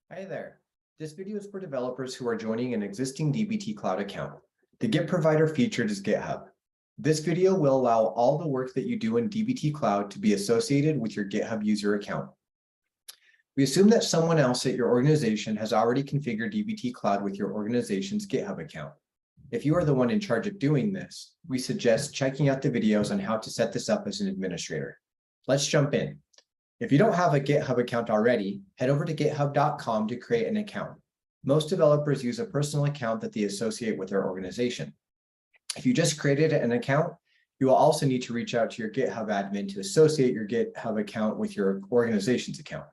Hi there. This video is for developers who are joining an existing dbt Cloud account. The Git provider featured is GitHub. This video will allow all the work that you do in dbt Cloud to be associated with your GitHub user account. We assume that someone else at your organization has already configured dbt Cloud with your organization's GitHub account. If you are the one in charge of doing this, we suggest checking out the videos on how to set this up as an administrator. Let's jump in. If you don't have a GitHub account already, head over to github.com to create an account. Most developers use a personal account that they associate with their organization. If you just created an account, you will also need to reach out to your GitHub admin to associate your GitHub account with your organization's account.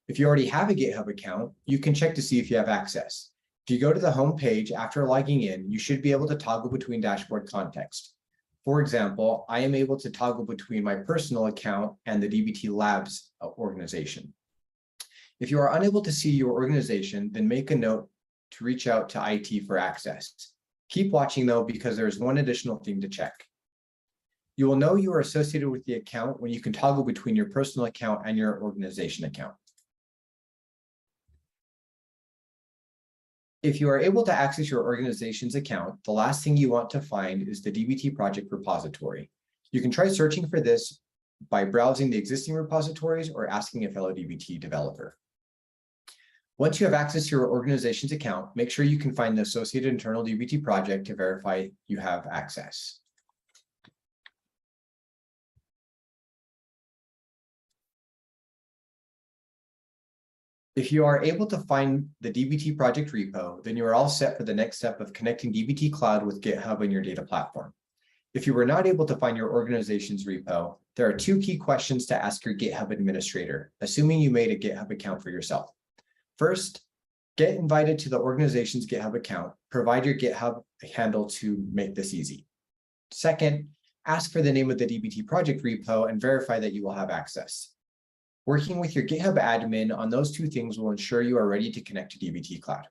If you already have a GitHub account, you can check to see if you have access. If you go to the home page after logging in, you should be able to toggle between dashboard context. For example, I am able to toggle between my personal account and the dbt Labs organization. If you are unable to see your organization, then make a note to reach out to IT for access. Keep watching though, because there's one additional thing to check. You will know you are associated with the account when you can toggle between your personal account and your organization account. If you are able to access your organization's account, the last thing you want to find is the dbt project repository. You can try searching for this by browsing the existing repositories or asking a fellow dbt developer. Once you have access to your organization's account, make sure you can find the associated internal dbt project to verify you have access. If you are able to find the dbt project repo, then you are all set for the next step of connecting dbt Cloud with GitHub and your data platform. If you were not able to find your organization's repo, there are two key questions to ask your GitHub administrator, assuming you made a GitHub account for yourself. First, get invited to the organization's GitHub account. Provide your GitHub handle to make this easy. Second, ask for the name of the dbt project repo and verify that you will have access. Working with your GitHub admin on those two things will ensure you are ready to connect to dbt Cloud.